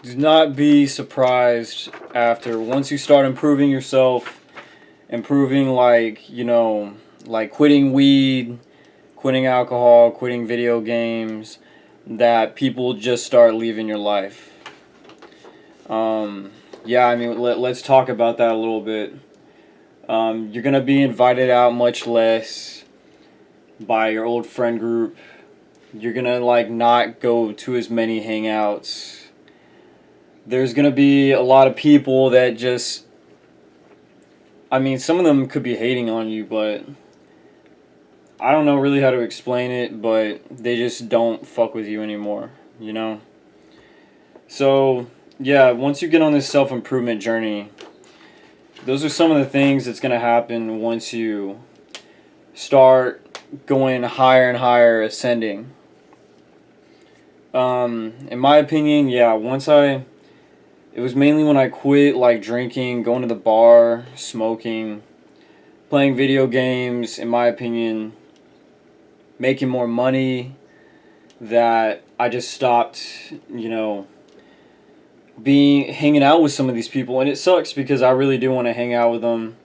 Do not be surprised after once you start improving yourself, improving like quitting weed, quitting alcohol, quitting video games, that people just start leaving your life. Um, yeah, I mean, let's talk about that a little bit. You're gonna be invited out much less by your old friend group. You're gonna like not go to as many hangouts. There's gonna be a lot of people that just, I mean, some of them could be hating on you, but I don't know really how to explain it, but they just don't fuck with you anymore, you know? So, yeah, once you get on this self improvement journey, those are some of the things that's gonna happen once you start going higher and higher, ascending. In my opinion, yeah, it was mainly when I quit like drinking, going to the bar, smoking, playing video games, in my opinion, making more money, that I just stopped, being hanging out with some of these people. And it sucks because I really do want to hang out with them,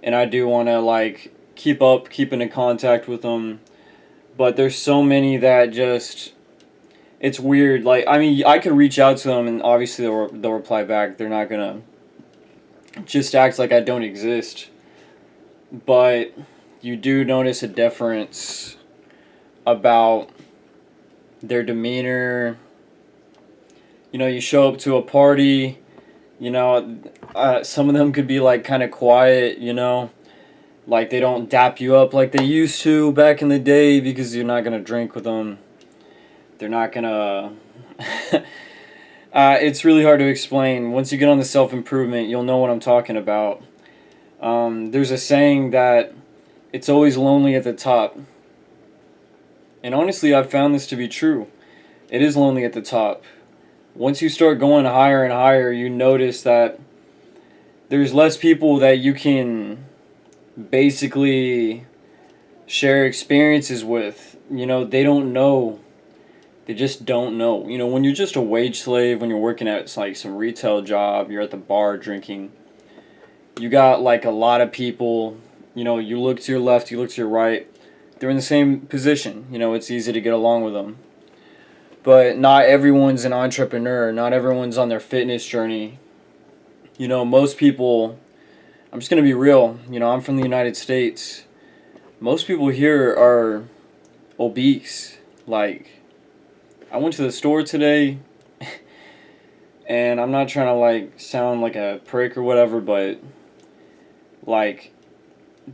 and I do want to like keeping in contact with them. But there's so many that just, it's weird. Like, I mean, I could reach out to them and obviously they'll reply back. They're not gonna just act like I don't exist. But you do notice a difference about their demeanor. You show up to a party, some of them could be like kind of quiet, like they don't dap you up like they used to back in the day because you're not gonna drink with them. They're not gonna. It's really hard to explain. Once you get on the self improvement, you'll know what I'm talking about. There's a saying that it's always lonely at the top. And honestly, I've found this to be true. It is lonely at the top. Once you start going higher and higher, you notice that there's less people that you can basically share experiences with. They don't know. They just don't know. When you're just a wage slave, when you're working at like some retail job, you're at the bar drinking, you got like a lot of people, you look to your left, you look to your right, they're in the same position. It's easy to get along with them. But not everyone's an entrepreneur. Not everyone's on their fitness journey. Most people, I'm just going to be real. I'm from the United States. Most people here are obese. Like, I went to the store today, and I'm not trying to, like, sound like a prick or whatever, but, like,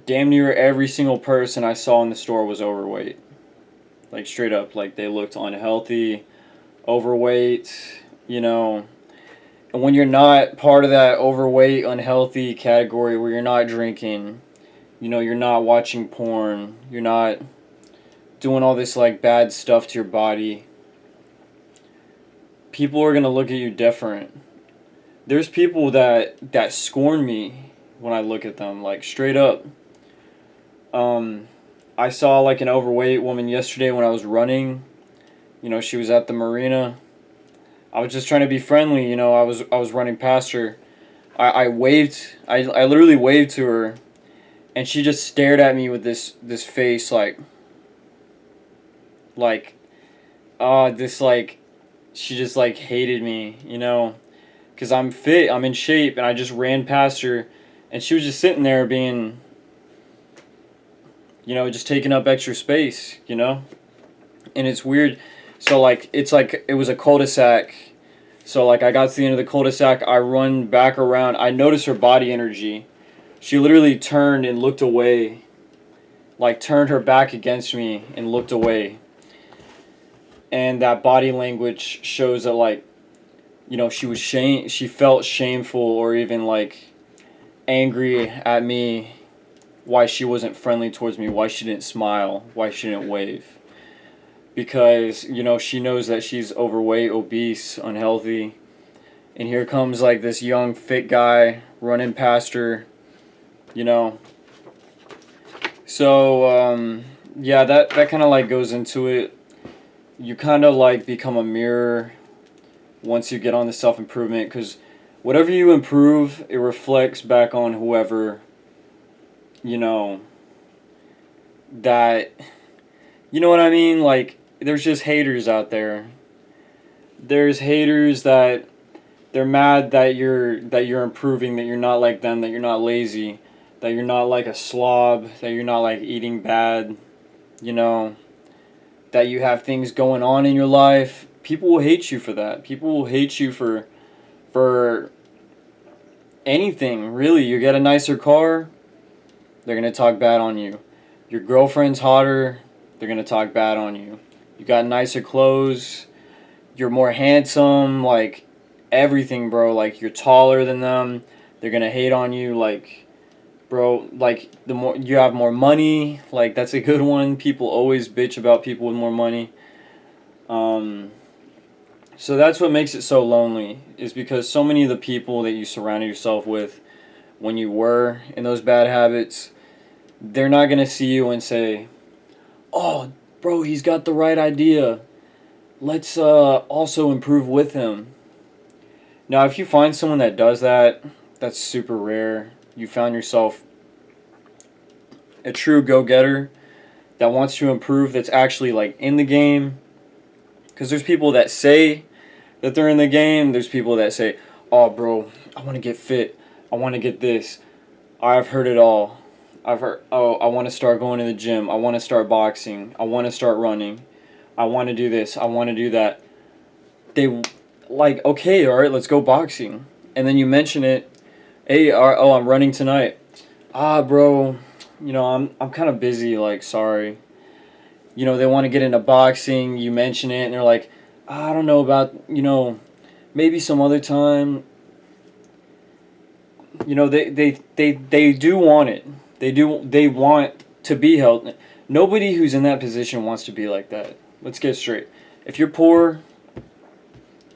damn near every single person I saw in the store was overweight. Like, straight up. Like, they looked unhealthy, overweight, And when you're not part of that overweight, unhealthy category where you're not drinking, you're not watching porn, you're not doing all this, like, bad stuff to your body, people are going to look at you different. There's people that scorn me when I look at them, like, straight up. I saw, like, an overweight woman yesterday when I was running. She was at the marina. I was just trying to be friendly, I was running past her. I waved, I literally waved to her, and she just stared at me with this face, like, this, like, she just, like, hated me, because I'm fit, I'm in shape, and I just ran past her, and she was just sitting there being, just taking up extra space, and it's weird. So, like, it's like it was a cul-de-sac. So, like, I got to the end of the cul-de-sac. I run back around. I noticed her body energy. She literally turned and looked away. Like, turned her back against me and looked away. And that body language shows that, like, she felt shameful or even, like, angry at me. Why she wasn't friendly towards me. Why she didn't smile. Why she didn't wave. Because, she knows that she's overweight, obese, unhealthy. And here comes, like, this young, fit guy running past her, So, yeah, that kind of, like, goes into it. You kind of, like, become a mirror once you get on the self-improvement, because whatever you improve, it reflects back on whoever, you know, that, you know what I mean? Like, there's just haters out there. There's haters that they're mad that you're improving, that you're not like them, that you're not lazy, that you're not like a slob, that you're not like eating bad, you know, that you have things going on in your life. People will hate you for that. People will hate you for anything, really. You get a nicer car, they're going to talk bad on you. Your girlfriend's hotter, they're going to talk bad on you. You got nicer clothes, you're more handsome, like everything, bro. Like, you're taller than them, they're going to hate on you. Like, bro, like, the more you have more money, like, that's a good one. People always bitch about people with more money. Um, so that's what makes it so lonely, is because so many of the people that you surrounded yourself with when you were in those bad habits, they're not going to see you and say, oh, bro, he's got the right idea. Let's also improve with him. Now, if you find someone that does that, that's super rare. You found yourself a true go-getter that wants to improve, that's actually like in the game. Because there's people that say that they're in the game. There's people that say, oh, bro, I want to get fit. I want to get this. I've heard it all. I've heard, oh, I want to start going to the gym. I want to start boxing. I want to start running. I want to do this. I want to do that. They, like, okay, all right, let's go boxing. And then you mention it. Hey, oh, I'm running tonight. Ah, bro, I'm kind of busy. Like, sorry. They want to get into boxing. You mention it, and they're like, I don't know about, maybe some other time. They do want it. They want to be held. Nobody who's in that position wants to be like that. Let's get straight. If you're poor,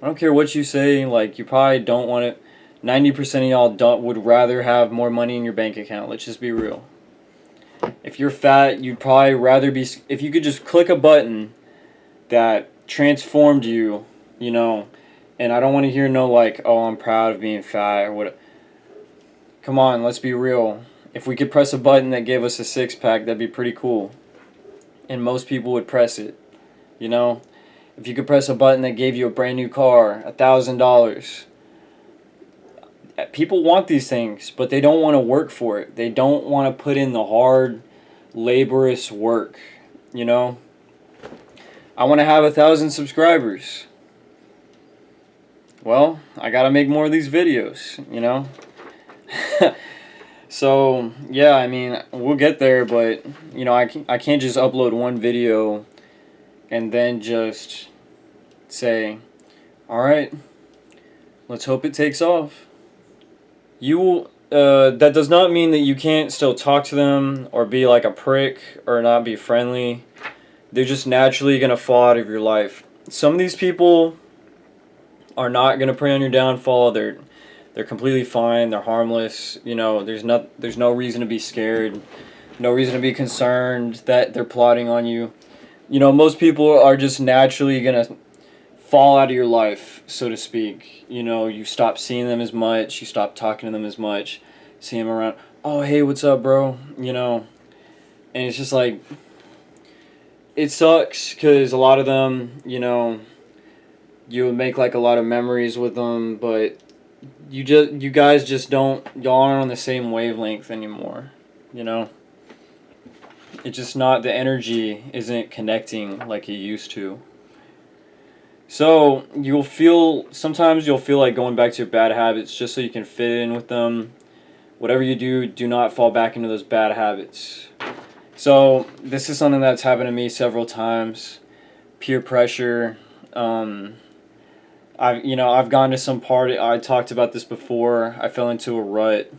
I don't care what you say, like, you probably don't want it. 90% of y'all would rather have more money in your bank account. Let's just be real. If you're fat, you'd probably rather be, if you could just click a button that transformed you, and I don't want to hear no, like, oh, I'm proud of being fat or what. Come on, let's be real. If we could press a button that gave us a six-pack, that'd be pretty cool. And most people would press it, If you could press a button that gave you a brand new car, $1,000. People want these things, but they don't want to work for it. They don't want to put in the hard, laborious work, I want to have 1,000 subscribers. Well, I gotta make more of these videos, So, yeah, I mean, we'll get there, but, I can't just upload one video and then just say, alright, let's hope it takes off. That does not mean that you can't still talk to them or be like a prick or not be friendly. They're just naturally going to fall out of your life. Some of these people are not going to prey on your downfall. They're completely fine. They're harmless. There's no reason to be scared. No reason to be concerned that they're plotting on you. Most people are just naturally going to fall out of your life, so to speak. You stop seeing them as much. You stop talking to them as much. See them around. Oh, hey, what's up, bro? And it's just like, it sucks because a lot of them, you would make like a lot of memories with them, but you guys just don't, y'all aren't on the same wavelength anymore, It's just not, the energy isn't connecting like it used to. So sometimes you'll feel like going back to your bad habits just so you can fit in with them. Whatever you do not fall back into those bad habits. So this is something that's happened to me several times. Peer pressure. I've gone to some party. I talked about this before. I fell into a rut.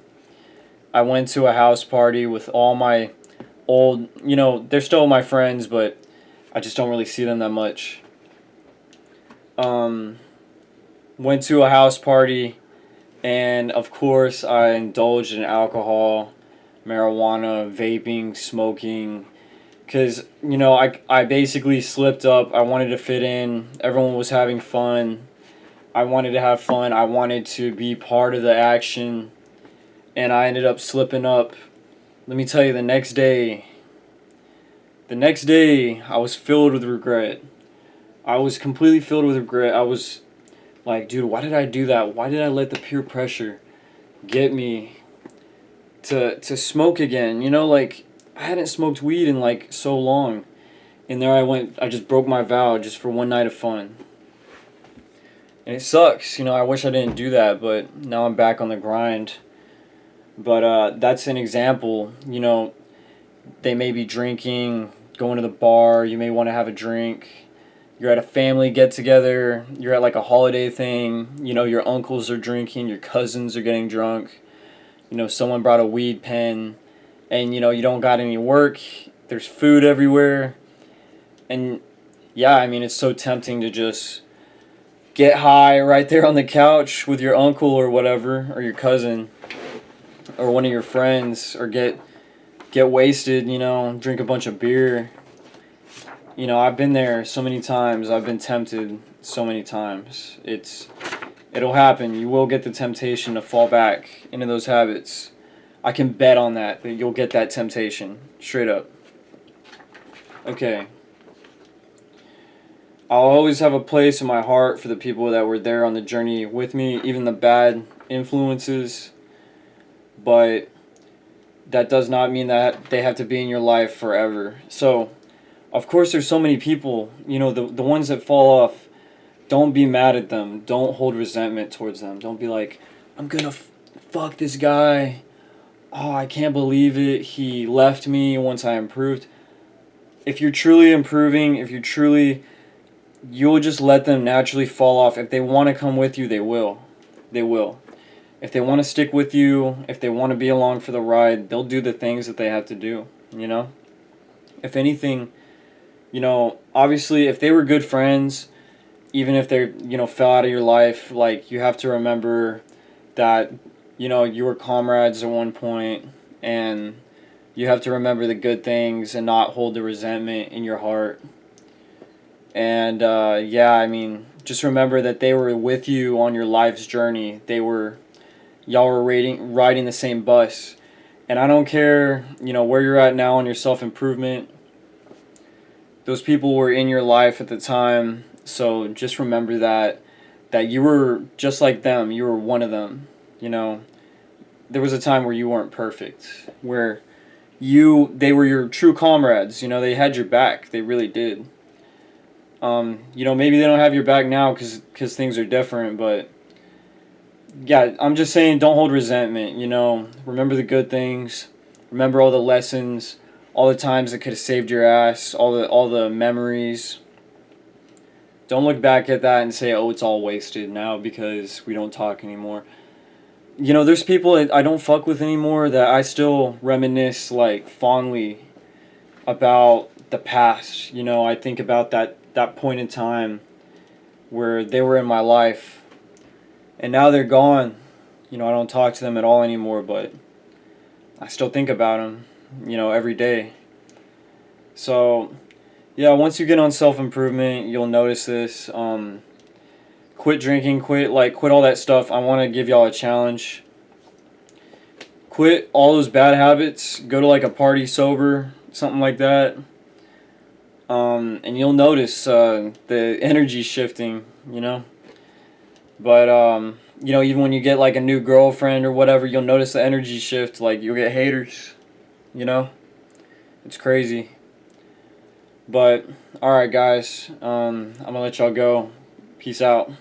I went to a house party with all my old, they're still my friends, but I just don't really see them that much. Went to a house party, and of course I indulged in alcohol, marijuana, vaping, smoking, because, I basically slipped up. I wanted to fit in. Everyone was having fun. I wanted to have fun. I wanted to be part of the action, and I ended up slipping up. Let me tell you, the next day, I was filled with regret. I was completely filled with regret. I was like, dude, why did I do that? Why did I let the peer pressure get me to smoke again? Like, I hadn't smoked weed in like so long. And there I went, I just broke my vow just for one night of fun. And it sucks, I wish I didn't do that, but now I'm back on the grind. But that's an example, they may be drinking, going to the bar, you may want to have a drink. You're at a family get together, you're at like a holiday thing, your uncles are drinking, your cousins are getting drunk, someone brought a weed pen, and you don't got any work, there's food everywhere. And yeah, I mean, it's so tempting to just get high right there on the couch with your uncle or whatever, or your cousin, or one of your friends, or get wasted, drink a bunch of beer. I've been there so many times. I've been tempted so many times. It'll happen. You will get the temptation to fall back into those habits. I can bet on that you'll get that temptation. Straight up. Okay. I'll always have a place in my heart for the people that were there on the journey with me, even the bad influences. But that does not mean that they have to be in your life forever. So, of course, there's so many people, the ones that fall off, don't be mad at them. Don't hold resentment towards them. Don't be like, I'm gonna fuck this guy. Oh, I can't believe it. He left me once I improved. If you're truly improving, you'll just let them naturally fall off. If they want to come with you, they will. They will. If they want to stick with you, if they want to be along for the ride, they'll do the things that they have to do, If anything, obviously, if they were good friends, even if they, fell out of your life, like, you have to remember that, you were comrades at one point, and you have to remember the good things and not hold the resentment in your heart. And, yeah, I mean, just remember that they were with you on your life's journey. Y'all were riding the same bus. And I don't care, where you're at now on your self-improvement. Those people were in your life at the time, so just remember that you were just like them. You were one of them, There was a time where you weren't perfect, where they were your true comrades, they had your back. They really did. Maybe they don't have your back now because things are different, but yeah, I'm just saying don't hold resentment, Remember the good things. Remember all the lessons, all the times that could have saved your ass, all the memories. Don't look back at that and say, oh, it's all wasted now because we don't talk anymore. There's people that I don't fuck with anymore that I still reminisce, like, fondly about the past. I think about that point in time where they were in my life. And now they're gone. I don't talk to them at all anymore, but I still think about them, every day. So, yeah, once you get on self-improvement, you'll notice this. Quit drinking, quit all that stuff. I want to give y'all a challenge. Quit all those bad habits. Go to like a party sober, something like that. And you'll notice the energy shifting, But, even when you get like a new girlfriend or whatever, you'll notice the energy shift. Like, you'll get haters, It's crazy. But, alright, guys. I'm going to let y'all go. Peace out.